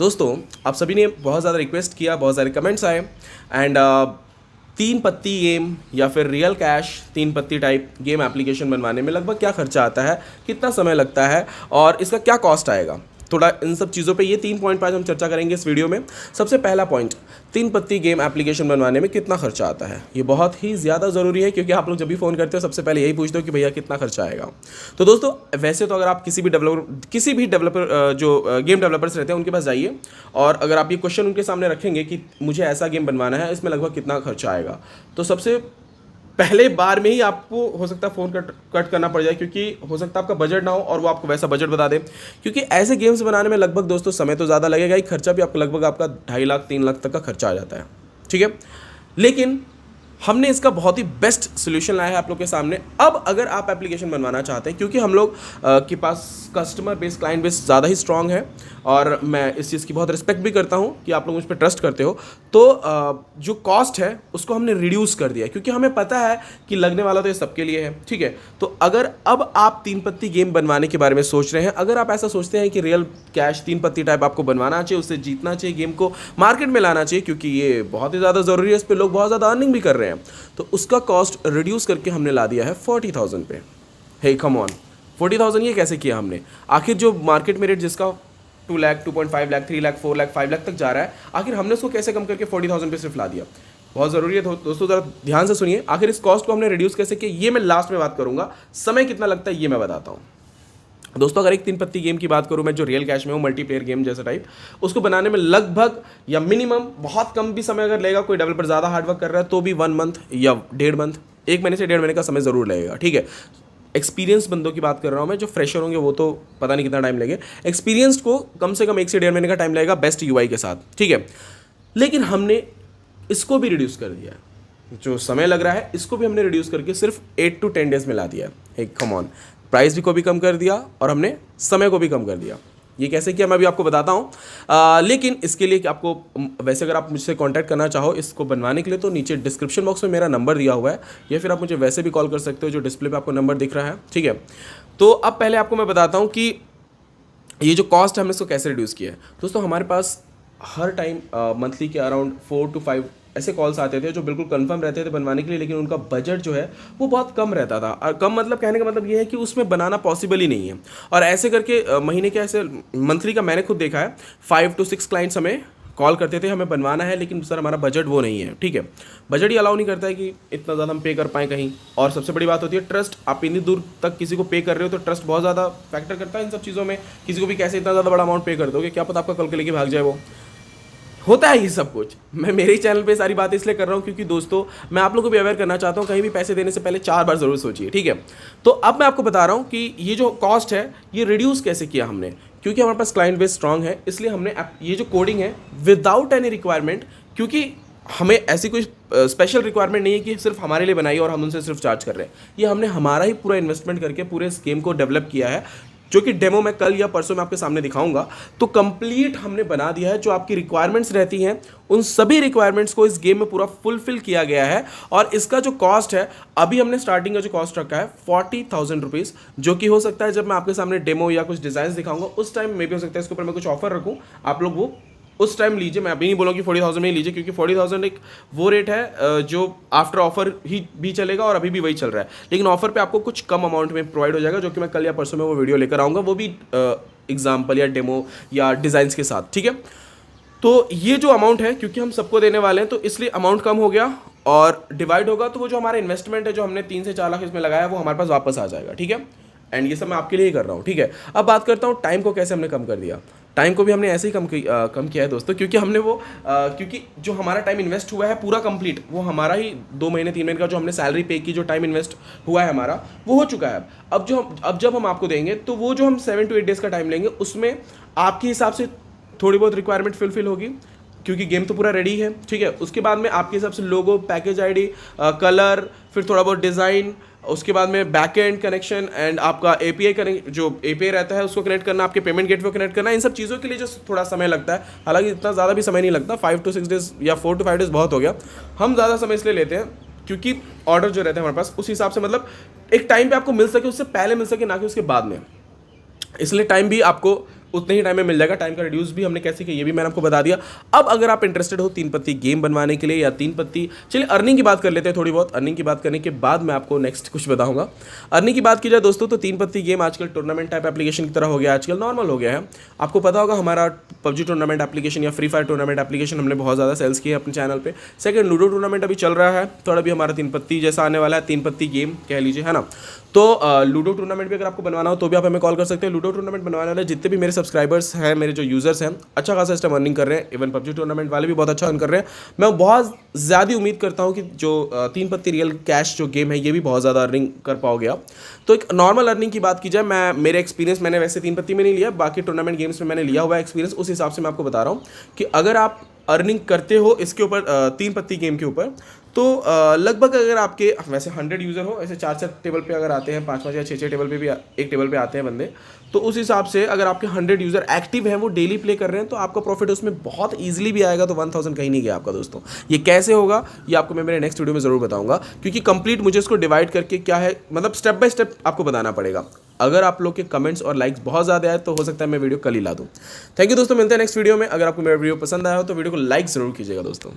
दोस्तों आप सभी ने बहुत ज़्यादा रिक्वेस्ट किया, बहुत सारे कमेंट्स आए एंड तीन पत्ती गेम या फिर रियल कैश तीन पत्ती टाइप गेम एप्लीकेशन बनवाने में लगभग क्या खर्चा आता है, कितना समय लगता है और इसका क्या कॉस्ट आएगा। थोड़ा इन सब चीज़ों पे ये 3 पॉइंट पर आज हम चर्चा करेंगे इस वीडियो में। सबसे पहला पॉइंट, तीन पत्ती गेम एप्लीकेशन बनवाने में कितना खर्चा आता है। ये बहुत ही ज़्यादा ज़रूरी है क्योंकि आप लोग जब भी फ़ोन करते हो सबसे पहले यही पूछते हो कि भैया कितना खर्चा आएगा। तो दोस्तों वैसे तो अगर आप किसी भी डेवलपर जो गेम डेवलपर्स रहते हैं उनके पास जाइए और अगर आप ये क्वेश्चन उनके सामने रखेंगे कि मुझे ऐसा गेम बनवाना है, इसमें लगभग कितना खर्चा आएगा, तो सबसे पहले बार में ही आपको हो सकता है फ़ोन कट करना पड़ जाए क्योंकि हो सकता है आपका बजट ना हो और वो आपको वैसा बजट बता दे। क्योंकि ऐसे गेम्स बनाने में लगभग दोस्तों समय तो ज़्यादा लगेगा ही, खर्चा भी आपको लगभग आपका 2.5 लाख 3 लाख तक का खर्चा आ जाता है। ठीक है, लेकिन हमने इसका बहुत ही बेस्ट सोल्यूशन लाया है आप लोग के सामने। अब अगर आप एप्लीकेशन बनवाना चाहते हैं, क्योंकि हम लोग के पास कस्टमर बेस क्लाइंट बेस ज़्यादा ही स्ट्रांग है और मैं इस चीज़ की बहुत रिस्पेक्ट भी करता हूं कि आप लोग मुझ पर ट्रस्ट करते हो, तो जो कॉस्ट है उसको हमने रिड्यूस कर दिया क्योंकि हमें पता है कि लगने वाला तो ये सबके लिए है। ठीक है, तो अगर अब आप तीन पत्ती गेम बनवाने के बारे में सोच रहे हैं, अगर आप ऐसा सोचते हैं कि रियल कैश तीन पत्ती टाइप आपको बनवाना चाहिए, उससे जीतना चाहिए, गेम को मार्केट में लाना चाहिए क्योंकि ये बहुत ही ज़्यादा ज़रूरी है, इस पर लोग बहुत ज़्यादा अर्निंग भी कर रहे हैं, तो उसका कॉस्ट रिड्यूस करके हमने ला दिया है 40,000 पे। हे कम ऑन, 40,000 ये कैसे किया हमने? आखिर जो मार्केट में रेट जिसका 2 लाख 2.5 लाख 3 लाख 4 लाख 5 लाख तक जा रहा है, आखिर हमने उसको कैसे कम करके 40,000 पे सिर्फ ला दिया? बहुत ज़रूरी है दोस्तों, ज़रा ध्यान से सुनिए। आखिर इस कॉस्ट को हमने रिड्यूस कैसे किया ये मैं लास्ट में बात करूंगा। समय कितना लगता है ये मैं बताता हूँ। दोस्तों अगर एक तीन पत्ती गेम की बात करूं मैं, जो रियल कैश में हो, मल्टीप्लेयर गेम जैसा टाइप, उसको बनाने में लगभग या मिनिमम बहुत कम भी समय अगर लेगा, कोई डेवलपर ज़्यादा हार्डवर्क कर रहा है तो भी 1 मंथ या 1.5 मंथ, 1 महीने से 1.5 महीने का समय ज़रूर लगेगा। ठीक है, एक्सपीरियंस बंदों की बात कर रहा हूँ मैं, जो फ्रेशर होंगे वो तो पता नहीं कितना टाइम लगे, एक्सपीरियंस्ड को कम से कम 1 से 1.5 महीने का टाइम लगेगा बेस्ट यूआई के साथ। ठीक है, लेकिन हमने इसको भी रिड्यूस कर दिया है, जो समय लग रहा है इसको भी हमने रिड्यूस करके सिर्फ 8 to 10 डेज में ला दिया है। कम ऑन, प्राइस भी को भी कम कर दिया और हमने समय को भी कम कर दिया। ये कैसे किया मैं अभी आपको बताता हूँ, लेकिन इसके लिए कि आपको वैसे अगर आप मुझसे कांटेक्ट करना चाहो इसको बनवाने के लिए तो नीचे डिस्क्रिप्शन बॉक्स में मेरा नंबर दिया हुआ है, या फिर आप मुझे वैसे भी कॉल कर सकते हो, जो डिस्प्ले पे आपको नंबर दिख रहा है। ठीक है, तो अब पहले आपको मैं बताता हूँ कि ये जो कॉस्ट है हमने इसको कैसे रिड्यूस किया है। दोस्तों हमारे पास हर टाइम मंथली के अराउंड 4 to 5 ऐसे कॉल्स आते थे जो बिल्कुल कंफर्म रहते थे बनवाने के लिए, लेकिन उनका बजट जो है वो बहुत कम रहता था। और कम मतलब कहने का मतलब ये है कि उसमें बनाना पॉसिबल ही नहीं है। और ऐसे करके महीने के ऐसे मंथली का मैंने खुद देखा है, 5 to 6 क्लाइंट्स हमें कॉल करते थे, हमें बनवाना है लेकिन सर हमारा बजट वो नहीं है। ठीक है, बजट ही अलाउ नहीं करता है कि इतना ज़्यादा हम पे कर पाएँ कहीं। और सबसे बड़ी बात होती है ट्रस्ट। आप इतनी दूर तक किसी को पे कर रहे हो तो ट्रस्ट बहुत ज़्यादा फैक्टर करता है इन सब चीज़ों में। किसी को भी कैसे इतना ज़्यादा बड़ा अमाउंट पे कर दोगे, क्या पता आपका कल के लेके भाग जाए। वो होता है ये सब कुछ। मैं मेरे ही चैनल पे सारी बातें इसलिए कर रहा हूँ क्योंकि दोस्तों मैं आप लोगों को भी अवेयर करना चाहता हूँ, कहीं भी पैसे देने से पहले 4 बार ज़रूर सोचिए। ठीक है, तो अब मैं आपको बता रहा हूँ कि ये जो कॉस्ट है ये रिड्यूस कैसे किया हमने, क्योंकि हमारे पास क्लाइंट बेस स्ट्रांग है, इसलिए हमने ये जो कोडिंग है विदाउट एनी रिक्वायरमेंट, क्योंकि हमें ऐसी कोई स्पेशल रिक्वायरमेंट नहीं है कि सिर्फ हमारे लिए बनाई और हम उनसे सिर्फ चार्ज कर रहे हैं। ये हमने हमारा ही पूरा इन्वेस्टमेंट करके पूरे इस गेम को डेवलप किया है, जो कि डेमो मैं कल या परसों में आपके सामने दिखाऊंगा। तो कंप्लीट हमने बना दिया है, जो आपकी रिक्वायरमेंट्स रहती हैं उन सभी रिक्वायरमेंट्स को इस गेम में पूरा फुलफिल किया गया है। और इसका जो कॉस्ट है, अभी हमने स्टार्टिंग का जो कॉस्ट रखा है 40,000 रुपीज़, जो कि हो सकता है जब मैं आपके सामने डेमो या कुछ डिज़ाइन दिखाऊंगा उस टाइम में भी हो सकता है इसके ऊपर मैं कुछ ऑफर रखूँ, आप लोग वो उस टाइम लीजिए। मैं अभी नहीं बोलूँगा कि 40,000 में ही लीजिए, क्योंकि 40,000 एक वो रेट है जो आफ्टर ऑफर ही भी चलेगा और अभी भी वही चल रहा है। लेकिन ऑफर पे आपको कुछ कम अमाउंट में प्रोवाइड हो जाएगा, जो कि मैं कल या परसों में वो वीडियो लेकर आऊँगा, वो भी एग्जाम्पल या डेमो या डिज़ाइंस के साथ। ठीक है, तो ये जो अमाउंट है क्योंकि हम सबको देने वाले हैं तो इसलिए अमाउंट कम हो गया और डिवाइड होगा, तो वो जो हमारा इन्वेस्टमेंट है जो हमने 3 से 4 लाख इसमें लगाया वो हमारे पास वापस आ जाएगा। ठीक है, एंड ये सब मैं आपके लिए ही कर रहा हूँ। ठीक है, अब बात करता हूँ टाइम को कैसे हमने कम कर दिया। टाइम को भी हमने ऐसे ही कम किया है दोस्तों, क्योंकि हमने वो क्योंकि जो हमारा टाइम इन्वेस्ट हुआ है पूरा कंप्लीट, वो हमारा ही 2 महीने 3 महीने का जो हमने सैलरी पे की, जो टाइम इन्वेस्ट हुआ है हमारा वो हो चुका है। अब जब हम आपको देंगे तो वो जो हम 7 to 8 डेज़ का टाइम लेंगे उसमें आपके हिसाब से थोड़ी बहुत रिक्वायरमेंट फुलफिल होगी, क्योंकि गेम तो पूरा रेडी है। ठीक है, उसके बाद में आपके हिसाब से लोगो, पैकेज आईडी, कलर, फिर थोड़ा बहुत डिज़ाइन, उसके बाद में बैक एंड कनेक्शन एंड आपका एपीआई कनेक्ट, जो एपीआई रहता है उसको कनेक्ट करना, आपके पेमेंट गेटवे को कनेक्ट करना, इन सब चीज़ों के लिए जो थोड़ा समय लगता है। हालांकि इतना ज़्यादा भी समय नहीं लगता, 5 to 6 डेज़ या 4 to 5 डेज़ बहुत हो गया। हम ज़्यादा समय इसलिए लेते हैं क्योंकि ऑर्डर जो रहते हैं हमारे पास उस हिसाब से, मतलब एक टाइम पे आपको मिल सके, उससे पहले मिल सके, ना कि उसके बाद में। इसलिए टाइम भी आपको उतने ही टाइम में मिल जाएगा। टाइम का रिड्यूस भी हमने कैसे किया ये भी मैंने आपको बता दिया। अब अगर आप इंटरेस्टेड हो 3 पत्ती गेम बनवाने के लिए या 3 पत्ती, चलिए अर्निंग की बात कर लेते हैं थोड़ी बहुत। अर्निंग की बात करने के बाद मैं आपको नेक्स्ट कुछ बताऊंगा। अर्निंग की बात की जाए दोस्तों तो 3 पत्ती गेम आजकल टूर्नामेंट टाइप एप्लीकेशन की तरह हो गया, आजकल नॉर्मल हो गया है। आपको पता होगा हमारा पबजी टूर्नामेंट एप्लीकेशन या फ्री फायर टूर्नामेंट एप्लीकेशन हमने बहुत ज़्यादा सेल्स किए अपने चैनल पे। सेकंड लूडो टूर्नामेंट अभी चल रहा है, थोड़ा भी हमारा 3 पत्ती जैसा आने वाला है, 3 पत्ती गेम कह लीजिए, है ना। तो लूडो टूर्नामेंट भी अगर आपको बनवाना हो तो भी आप हमें कॉल कर सकते हैं। लूडो टूर्नामेंट बनवाने वाले जितने भी मेरे सब्सक्राइबर्स हैं, मेरे जो यूजर्स हैं, अच्छा खासा सिस्टम अर्निंग कर रहे हैं। इवन पबजी टूर्नामेंट वाले भी बहुत अच्छा अर्न कर रहे हैं। मैं बहुत ज़्यादा उम्मीद करता हूँ कि जो 3 पत्ती रियल कैश जो गेम है ये भी बहुत ज़्यादा अर्निंग कर पाओगे आप। तो एक नॉर्मल अर्निंग की बात की जाए, मैं मेरे एक्सपीरियंस मैंने वैसे 3 पत्ती में नहीं लिया, बाकी टूर्नामेंट गेम्स में मैंने लिया हुआ एक्सपीरियंस, उस हिसाब से मैं आपको बता रहा हूँ कि अगर आप अर्निंग करते हो इसके ऊपर 3 पत्ती गेम के ऊपर, तो लगभग अगर आपके वैसे 100 यूज़र हो, ऐसे 4 टेबल पे अगर आते हैं, 5 या 6 टेबल पे भी एक टेबल पे आते हैं बंदे, तो उस हिसाब से अगर आपके 100 यूज़र एक्टिव हैं, वो डेली प्ले कर रहे हैं, तो आपका प्रॉफिट उसमें बहुत ईजिली भी आएगा। तो 1000 कहीं नहीं गया आपका दोस्तों। ये कैसे होगा ये आपको मैं मेरे नेक्स्ट वीडियो में ज़रूर बताऊंगा, क्योंकि कंप्लीट मुझे इसको डिवाइड करके क्या है, मतलब स्टेप बाय स्टेप आपको बताना पड़ेगा। अगर आप लोग के कमेंट्स और लाइक्स बहुत ज़्यादा आए तो हो सकता है मैं वीडियो कल ही ला दूँ। थैंक यू दोस्तों, मिलते हैं नेक्स्ट वीडियो में। अगर आपको मेरा वीडियो पसंद आया हो तो वीडियो को लाइक ज़रूर कीजिएगा दोस्तों।